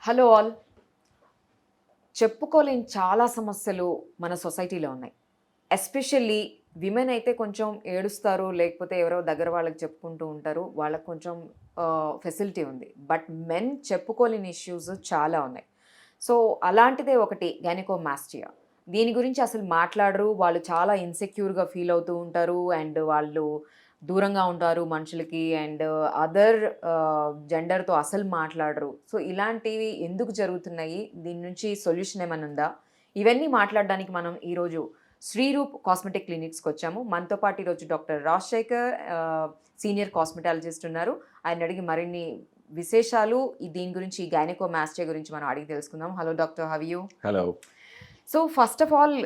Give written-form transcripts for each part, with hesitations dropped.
Hello all. చెప్పుకోలేని చాలా సమస్యలు మన సొసైటీలో ఉన్నాయి. ఎస్పెషల్లీ విమెన్ అయితే కొంచెం ఏడుస్తారు. లేకపోతే ఎవరో దగ్గర వాళ్ళకి చెప్పుకుంటూ ఉంటారు. వాళ్ళకి కొంచెం ఫెసిలిటీ ఉంది. బట్ మెన్ చెప్పుకోలేని ఇష్యూస్ చాలా ఉన్నాయి. సో, అలాంటిదే ఒకటి గైనకోమాస్టియా. దీని గురించి అసలు మాట్లాడరు. వాళ్ళు చాలా ఇన్‌సెక్యూర్‌గా ఫీల్ అవుతూ ఉంటారు. అండ్ వాళ్ళు దూరంగా ఉంటారు మనుషులకి. అండ్ అదర్ జెండర్‌తో అసలు మాట్లాడరు. సో, ఇలాంటివి ఎందుకు జరుగుతున్నాయి? దీని నుంచి సొల్యూషన్ ఏమన్నా ఉందా? ఇవన్నీ మాట్లాడడానికి మనం ఈరోజు శ్రీరూప్ కాస్మెటిక్ క్లినిక్స్‌కొచ్చాము. మనతో పాటు ఈరోజు డాక్టర్ రాజశేఖర్ సీనియర్ కాస్మెటాలజిస్ట్ ఉన్నారు. ఆయన్ని అడిగి మరిన్ని విశేషాలు దీని గురించి గైనకోమాస్టియా గురించి మనం అడిగి తెలుసుకుందాం. Hello doctor, how are you? Hello. So, first of all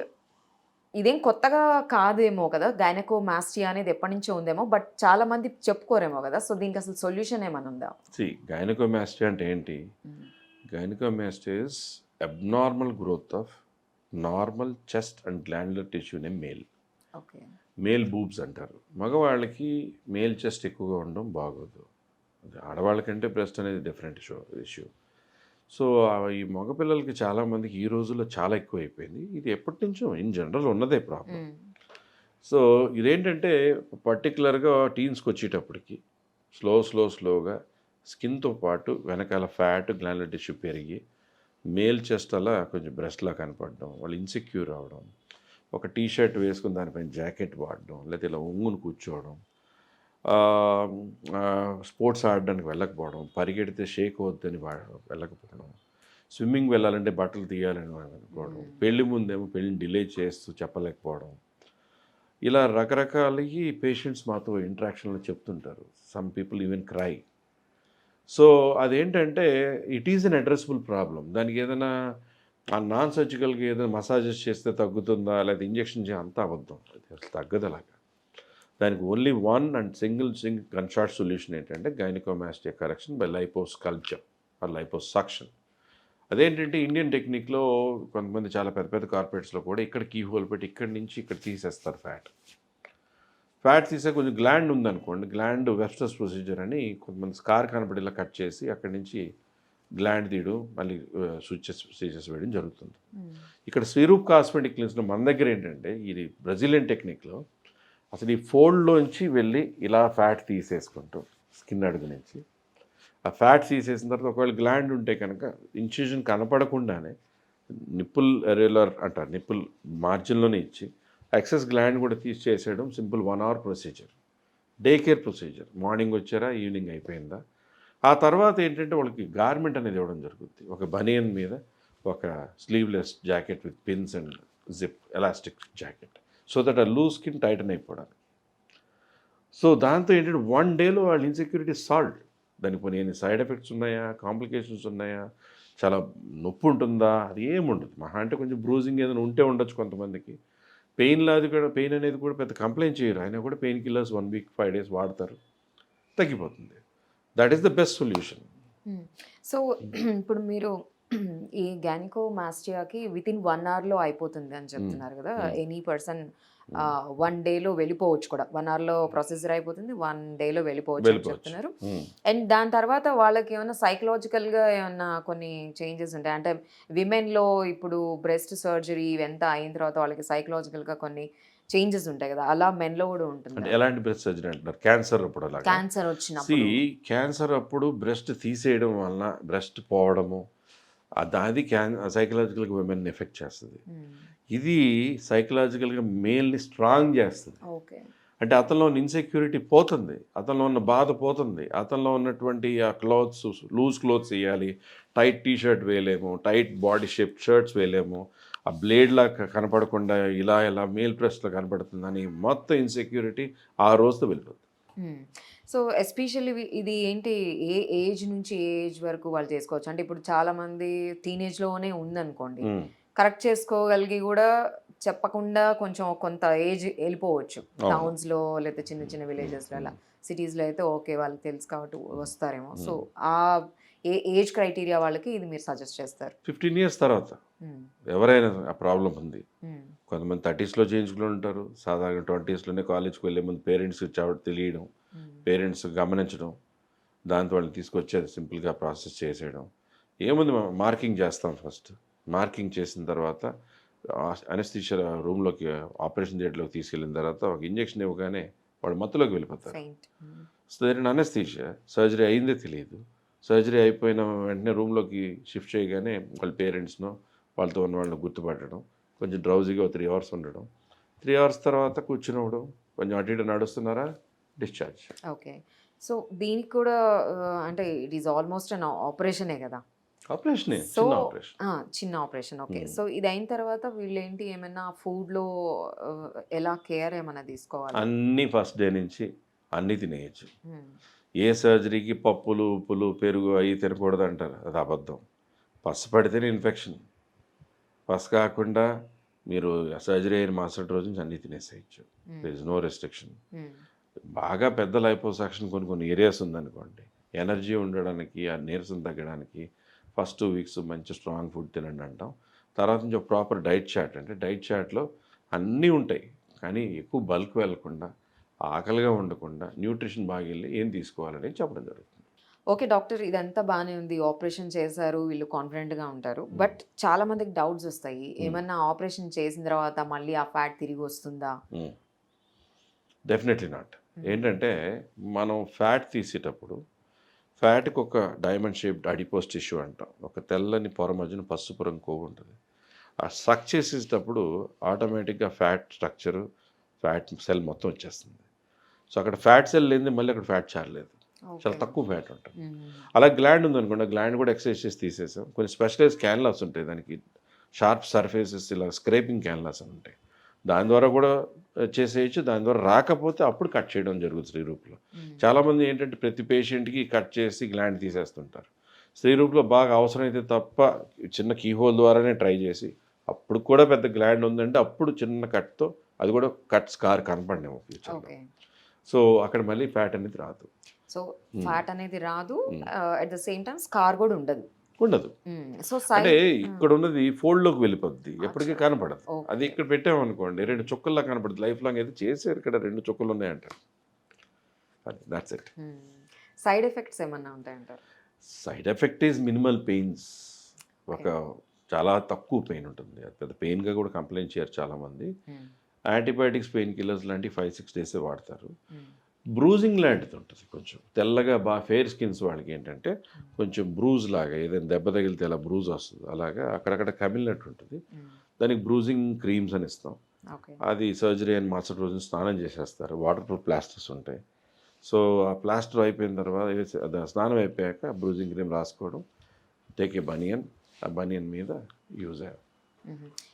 ఇదేం కొత్తగా కాదేమో కదా! గైనకోమాస్టియా అనేది ఎప్పటినుంచో ఉందేమో. బట్ చాలా మంది చెప్పుకోరేమో గదా! సో, దీనికి అసలు సొల్యూషన్ ఏమన్నా ఉందా? గైనకోమాస్టియా అంటే ఏంటి? హ్మ్. Gynaecomastia is abnormal growth of normal chest and glandular tissue in male. Okay. Male boobs అంటారు. మగవాళ్ళకి మేల్ చెస్ట్ ఎక్కువగా ఉండడం బాగోదు. అది ఆడవాళ్ళకంటే బ్రెస్ట్ అనేది డిఫరెంట్ ఇష్యూ. సో, ఈ మగపిల్లలకి చాలామందికి ఈ రోజుల్లో చాలా ఎక్కువైపోయింది. ఇది ఎప్పటి నుంచో ఇన్ జనరల్ ఉన్నదే ప్రాబ్లం. హ్మ్. సో, ఇదేంటంటే పర్టిక్యులర్‌గా టీన్స్‌కి వచ్చేటప్పటికి స్లోగా స్కిన్‌తో పాటు వెనకాల ఫ్యాట్, గ్లాండ్యులర్ టిష్యూ పెరిగి మేల్ చెస్ట్ అలా కొంచెం బ్రెస్ట్‌లా కనపడడం, వాళ్ళు ఇన్‌సెక్యూర్ అవ్వడం, ఒక టీ షర్ట్ వేసుకొని దానిపైన జాకెట్ వాడడం, లేకపోతే ఇలా ఒంగుని కూర్చోవడం, ఆహ్, స్పోర్ట్స్ ఆడడానికి వెళ్ళకపోవడం, పరిగెడితే షేక్ అవుద్దని వెళ్ళకపోవడం, స్విమ్మింగ్ వెళ్ళాలంటే బట్టలు తీయాలని అనుకోవడం, పెళ్లి ముందేమో పెళ్ళిని డిలే చేస్తూ చెప్పలేకపోవడం. ఇలా రకరకాలవి పేషెంట్స్ మాతో ఇంటరాక్షన్లో చెప్తుంటారు. Some people even cry. So, అదేంటంటే ఇట్ ఈజ్ అన్ అడ్రెసబుల్ ప్రాబ్లం. దానికి ఏదైనా నాన్ సర్జికల్‌గా ఏదైనా మసాజెస్ చేస్తే తగ్గుతుందా? లేదా ఇంజెక్షన్ అంతా అబద్ధం. అది అసలు తగ్గదు అలాగా. దానికి only one and single gun shot solution ఏంటంటే gynaecomastia correction by liposculpture or liposuction. అదేంటంటే ఇండియన్ టెక్నిక్‌లో కొంతమంది చాలా పెద్ద పెద్ద కార్పొరేట్స్‌లో కూడా ఇక్కడ కీ హోల్ పెట్టి ఇక్కడి నుంచి ఇక్కడ తీసేస్తారు ఫ్యాట్. ఫ్యాట్ తీసే కొంచెం గ్లాండ్ ఉందనుకోండి, గ్లాండ్ వెబ్స్టర్స్ ప్రొసీజర్ అని కొంతమంది స్కార్ కనపడేలా కట్ చేసి అక్కడి నుంచి గ్లాండ్ తీయడం, మళ్ళీ స్టిచెస్ వేయడం జరుగుతుంది. ఇక్కడ శ్రీరూప్ కాస్మెటిక్ క్లినిక్స్‌లో మన దగ్గర ఏంటంటే ఇది బ్రెజిలియన్ టెక్నిక్‌లో అసలు ఈ ఫోల్డ్లోంచి వెళ్ళి ఇలా ఫ్యాట్ తీసేసుకుంటూ స్కిన్ అడుగు నుంచి ఆ ఫ్యాట్ తీసేసిన తర్వాత ఒకవేళ గ్లాండ్ ఉంటే కనుక ఇన్సిజన్ కనపడకుండానే నిప్పుల్ ఎరేలర్ అంటారు, నిప్పుల్ మార్జిన్లోనే ఇచ్చి ఎక్సెస్ గ్లాండ్ కూడా తీసి చేసేయడం. Simple 1 hour procedure, day care procedure. Morning వచ్చారా, ఈవినింగ్ అయిపోయిందా. ఆ తర్వాత ఏంటంటే వాళ్ళకి గార్మెంట్ అనేది ఇవ్వడం జరుగుతుంది. ఒక బనియన్ మీద ఒక sleeveless jacket with pins and zip elastic jacket, so that ఆ లూజ్ స్కిన్ టైటన్ అయిపోవడానికి. సో దాంతో ఏంటంటే 1 డేలో వాళ్ళ ఇన్సెక్యూరిటీ సాల్వ్. దానికి కొన్ని ఎన్ని సైడ్ ఎఫెక్ట్స్ ఉన్నాయా, కాంప్లికేషన్స్ ఉన్నాయా, చాలా నొప్పి ఉంటుందా, అది ఏముండదు. మహా అంటే కొంచెం బ్రూజింగ్ ఏదైనా ఉంటే ఉండొచ్చు కొంతమందికి. పెయిన్ అనేది కూడా పెద్ద కంప్లైంట్ చేయరు. అయినా కూడా పెయిన్ కిల్లర్స్ 1 వీక్ 5 డేస్ వాడతారు, తగ్గిపోతుంది. That is the best solution. So, ఇప్పుడు మీరు ఈ గైనకోమాస్టియాకి వితిన్ 1 అవర్‌లో అయిపోతుంది అని చెప్తున్నారు కదా! ఎనీ పర్సన్ 1 డేలో వెళ్ళిపోవచ్చు కూడా. 1 అవర్‌లో ప్రొసీజర్ అయిపోతుంది. 1 డేలో వెళ్ళిపోవచ్చు అని చెప్తున్నారు. అండ్ దాని తర్వాత వాళ్ళకి ఏమైనా సైకలాజికల్‌గా ఏమన్నా కొన్ని చేంజెస్ ఉంటాయి. అంటే విమెన్‌లో ఇప్పుడు బ్రెస్ట్ సర్జరీ ఇవంతా అయిన తర్వాత వాళ్ళకి సైకలాజికల్‌గా కొన్ని చేంజెస్ ఉంటాయి కదా! అలా మెన్‌లో కూడా అంటే ఉంటుందా? ఎలాంటి బ్రెస్ట్ సర్జరీ అంటున్నారు? క్యాన్సర్ అప్పుడు అలాగా? క్యాన్సర్ వచ్చినప్పుడు. క్యాన్సర్ అప్పుడు బ్రెస్ట్ తీసేయడం వలన బ్రెస్ట్ పోవడము, అది సైకలాజికల్గా విమెన్ని ఎఫెక్ట్ చేస్తుంది. ఇది సైకలాజికల్గా మేల్ని స్ట్రాంగ్ చేస్తుంది. ఓకే. అంటే అతనిలో ఉన్న ఇన్సెక్యూరిటీ పోతుంది, అతనిలో ఉన్న బాధ పోతుంది, అతనిలో ఉన్నటువంటి ఆ క్లాత్స్ లూజ్ క్లోత్స్ వేయాలి, టైట్ టీ షర్ట్ వేయలేము, టైట్ బాడీ షేప్ షర్ట్స్ వేయలేము, ఆ బ్లేడ్లా కనపడకుండా ఇలా మేల్ ప్రెస్లో కనపడుతుందని మొత్తం ఇన్సెక్యూరిటీ ఆ రోజుతో వెళ్ళిపోతుంది. సో, ఎస్పెషల్లీ ఇది ఏంటి, ఏ ఏజ్ నుంచి ఏ ఏజ్ వరకు వాళ్ళు చేసుకోవచ్చు? అంటే ఇప్పుడు చాలామంది టీనేజ్‌లోనే ఉందనుకోండి. కరెక్ట్ చేసుకోగలిగి గూడా చెప్పకుండా కొంచెం కొంత ఏజ్ ఎళ్ళిపోవచ్చు. టౌన్స్‌లో లేకపోతే చిన్న చిన్న విలేజెస్‌లో అలా. సిటీస్‌లో అయితే ఓకే. వాళ్ళకి తెలుసు కాబట్టి వస్తారేమో. సో, ఆ ఏజ్ క్రైటీరియా వాళ్ళకి ఇది మీరు సజెస్ట్ చేస్తారు. 15 ఇయర్స్ తర్వాత ఎవరైనా ఆ ప్రాబ్లం ఉంది. కొంతమంది 30స్‌లో చేయించుకుని ఉంటారు. సాధారణ 20స్‌లోనే కాలేజ్కి వెళ్ళే ముందు పేరెంట్స్ తెలియడం, పేరెంట్స్ గమనించడం, దాంతో వాళ్ళని తీసుకొచ్చేది సింపుల్గా ప్రాసెస్ చేసేయడం. ఏముంది మార్కింగ్ చేస్తాం ఫస్ట్. మార్కింగ్ చేసిన తర్వాత అనస్థీషియా రూమ్లోకి ఆపరేషన్ థియేటర్లోకి తీసుకెళ్ళిన తర్వాత ఒక ఇంజెక్షన్ ఇవ్వగానే వాళ్ళు మత్తులోకి వెళ్ళిపోతారు. ఫెయింట్. సో దేని అనస్థీషియా సర్జరీ అయిందే తెలియదు. సర్జరీ అయిపోయిన వెంటనే రూమ్లోకి షిఫ్ట్ చేయగానే వాళ్ళ పేరెంట్స్నో వాళ్ళతో ఉన్న వాళ్ళని గుర్తుపట్టడం, కొంచెం డ్రౌజీగా 3 అవర్స్ ఉండడం, 3 అవర్స్ తర్వాత కూర్చున్నప్పుడు కొంచెం అటు ఇటు నడుస్తున్నారా, డిశ్చార్జ్. ఓకే. సో దీనికి కూడా అంటే ఇట్ ఈస్ ఆల్మోస్ట్ అన్ ఆపరేషనే కదా. ఆపరేషనే, సో చిన్న ఆపరేషన్. చిన్న ఆపరేషన్. ఓకే. సో ఇది అయిన తర్వాత వీళ్ళేంటి ఏమైనా ఫుడ్లో ఎలా కేర్ ఏమైనా తీసుకోవాలి? అన్నీ ఫస్ట్ డే నుంచి అన్నీ తినేయచ్చు. మ్మ్. ఏ సర్జరీకి పప్పులు, ఉప్పులు, పెరుగు అవి తినకూడదు అంటారు, అది అబద్ధం. పసు పడితేనే ఇన్ఫెక్షన్. పసు కాకుండా మీరు సర్జరీ అయిన మరుసటి రోజు నుంచి అన్నీ తినేసేయచ్చు. There is no restriction. మ్మ్. బాగా పెద్ద లైపోసాక్షన్ కొన్ని ఏరియాస్ ఉందనుకోండి, ఎనర్జీ ఉండడానికి, ఆ నీరసం తగ్గడానికి ఫస్ట్ 2 వీక్స్ మంచి స్ట్రాంగ్ ఫుడ్ తినండి అంటాం. తర్వాత నుంచి ఒక ప్రాపర్ డైట్ చార్ట్, అంటే డైట్ చార్ట్లో అన్నీ ఉంటాయి కానీ ఎక్కువ బల్క్ వెళ్ళకుండా, ఆకలిగా ఉండకుండా, న్యూట్రిషన్ బాగా వెళ్ళి ఏం తీసుకోవాలని చెప్పడం జరుగుతుంది. ఓకే డాక్టర్, ఇదంతా బాగానే ఉంది. ఆపరేషన్ చేశారు, వీళ్ళు కాన్ఫిడెంట్గా ఉంటారు. బట్ చాలా మందికి డౌట్స్ వస్తాయి. ఏమన్నా ఆపరేషన్ చేసిన తర్వాత మళ్ళీ ఆ ఫ్యాట్ తిరిగి వస్తుందా? Definitely not. ఏంటంటే మనం ఫ్యాట్ తీసేటప్పుడు ఫ్యాట్కి ఒక డైమండ్ షేప్డ్ అడిపోస్ టిష్యూ అంటాం. ఒక తెల్లని పొర మధ్యన పసుపు రంగు కొవ్వు ఉంటుంది. ఆ స్ట్రక్ చేసేటప్పుడు ఆటోమేటిక్గా ఫ్యాట్ స్ట్రక్చరు, ఫ్యాట్ సెల్ మొత్తం వచ్చేస్తుంది. సో అక్కడ ఫ్యాట్ సెల్ లేనిది మళ్ళీ అక్కడ ఫ్యాట్ చారలేదు, చాలా తక్కువ ఫ్యాట్ ఉంటుంది. అలా గ్లాండ్ ఉందనుకోండి, గ్లాండ్ కూడా ఎక్సర్సైజ్ చేసి తీసేసాం. కొన్ని స్పెషలైజ్ క్యాన్లాస్ ఉంటాయి, దానికి షార్ప్ సర్ఫేసెస్, ఇలా స్క్రేపింగ్ క్యాన్లాస్ అని ఉంటాయి. దాని ద్వారా కూడా చేసేయచ్చు. దాని ద్వారా రాకపోతే అప్పుడు కట్ చేయడం జరుగుతుంది స్త్రీ రూపులో. చాలామంది ఏంటంటే ప్రతి పేషెంట్కి కట్ చేసి గ్లాండ్ తీసేస్తుంటారు. స్త్రీ రూపులో బాగా అవసరమైతే తప్ప చిన్న కీహోల్ ద్వారానే ట్రై చేసి, అప్పుడు కూడా పెద్ద గ్లాండ్ ఉందంటే అప్పుడు చిన్న కట్తో, అది కూడా కట్ స్కార్ కనపడనేమో ఫ్యూచర్లో. సో అక్కడ మళ్ళీ ఫ్యాట్ అనేది రాదు. సో ఫ్యాట్ అనేది రాదు, at the same time scar కూడా ఉండదు. సో అంటే ఇక్కడ ఉన్నది ఫోల్డ్లోకి వెళ్ళిపోద్ది, ఎప్పటికీ కనపడదు. అది ఇక్కడ పెట్టామనుకోండి 2 చుక్కల్లా కనపడుతుంది. లైఫ్ లాంగ్ అయితే చేసారు, ఇక్కడ 2 చుక్కలు ఉన్నాయంటారు. That's it. సైడ్ ఎఫెక్ట్స్ ఏమన్నా ఉంటాయంటారు? Side effect is minimal pains. ఒక చాలా తక్కువ పెయిన్ ఉంటుంది. అది పెద్ద పెయిన్గా కూడా కంప్లైంట్ చేయరు చాలామంది. యాంటీబయాటిక్స్, పెయిన్ కిల్లర్స్ లాంటివి 5-6 డేసే వాడతారు. బ్రూజింగ్ లాంటిది ఉంటుంది, కొంచెం తెల్లగా బాగా ఫెయిర్ స్కిన్స్ వాళ్ళకి ఏంటంటే కొంచెం బ్రూజ్ లాగా, ఏదైనా దెబ్బ తగిలితే ఎలా బ్రూజ్ వస్తుంది అలాగా అక్కడక్కడ కమిలినట్టు ఉంటుంది. దానికి బ్రూజింగ్ క్రీమ్స్ అని ఇస్తాం. అది సర్జరీ అని మరుసటి రోజు స్నానం చేసేస్తారు. వాటర్ ప్రూఫ్ ప్లాస్టర్స్ ఉంటాయి. సో ఆ ప్లాస్టర్ అయిపోయిన తర్వాత స్నానం అయిపోయాక బ్రూజింగ్ క్రీమ్ రాసుకోవడం, టేక్ ఏ బనియన్, ఆ బనియన్ మీద యూజ్ అయ్యారు.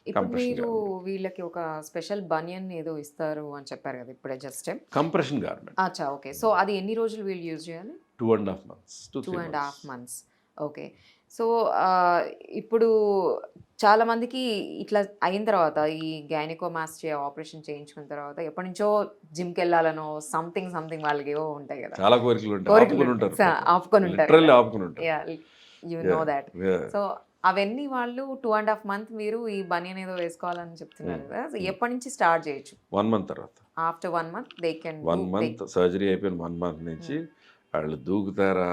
ఇప్పుడు మీరు వీళ్ళకి ఒక స్పెషల్ బనియన్ ఏదో ఇస్తారు అని చెప్పారు కదా ఇప్పుడే, జస్ట్ కంప్రెషన్ గార్మెంట్. అచ్చా, ఓకే. సో అది ఎన్ని రోజులు వీళ్ళు యూజ్ చేయాలి? 2.5 months. 2.5 months. ఓకే. సో ఇప్పుడు చాలా మందికి ఇట్లా అయిన తర్వాత, ఈ గైనకోమాస్టియా ఆపరేషన్ చేయించుకున్న తర్వాత ఎప్పటి నుంచో జిమ్కి వెళ్ళాలనో సంథింగ్ వాళ్ళకి ఏవో ఉంటాయి కదా, చాలా కోరికలు ఆపుకొని ఉంటారు. You know that. సో అవన్నీ వాళ్ళు 2.5 months మీరు ఈ బనియన్ ఏదో వేసుకోవాలని చెప్తున్నారు కదా. సో ఎప్పటి నుంచి స్టార్ట్ చేయొచ్చు? 1 month తర్వాత. After 1 month they can 1 month surgery అయిపోయిన 1 month నుంచి వాళ్ళు దూకుతారా,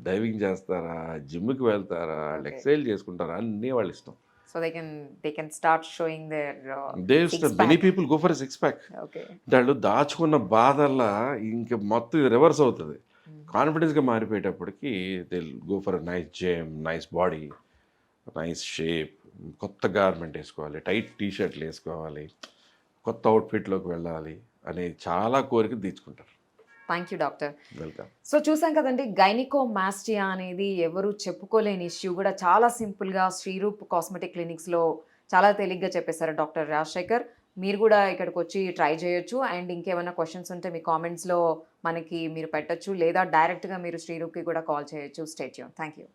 డైవింగ్ చేస్తారా, జిమ్కి వెళ్తారా, వాళ్ళు ఎక్సర్సైజ్ చేసుకుంటారా, అన్నీ వాళ్ళ ఇష్టం. So they can start showing many people go for 6 pack. Okay. వాళ్ళు దాచుకున్న బాధల్లా ఇంక మొత్తం రివర్స్ అవుతుంది. కాన్ఫిడెన్స్గా మారిపోయేటప్పటికి they go for nice gym, nice body, nice shape, కొత్త గార్మెంట్ వేసుకోవాలి, టైట్ టీషర్ట్లు వేసుకోవాలి, కొత్త అవుట్ఫిట్లోకి వెళ్ళాలి అనేది చాలా కోరిక తీర్చుకుంటారు. Thank you doctor. Welcome. So చూసాం కదండి, గైనికోమాస్టియా అనేది ఎవరు చెప్పుకోలేని ఇష్యూ కూడా చాలా సింపుల్గా శ్రీరూప్ కాస్మెటిక్ క్లినిక్స్లో చాలా తేలిగ్గా చెప్పేశారు డాక్టర్ రాజశేఖర్. మీరు కూడా ఇక్కడికి వచ్చి ట్రై చేయొచ్చు. అండ్ ఇంకేమైనా క్వశ్చన్స్ ఉంటే మీ కామెంట్స్లో మనకి మీరు పెట్టచ్చు, లేదా డైరెక్ట్గా మీరు శ్రీరూప్కి కూడా కాల్ చేయొచ్చు. Stay tune. Thank you.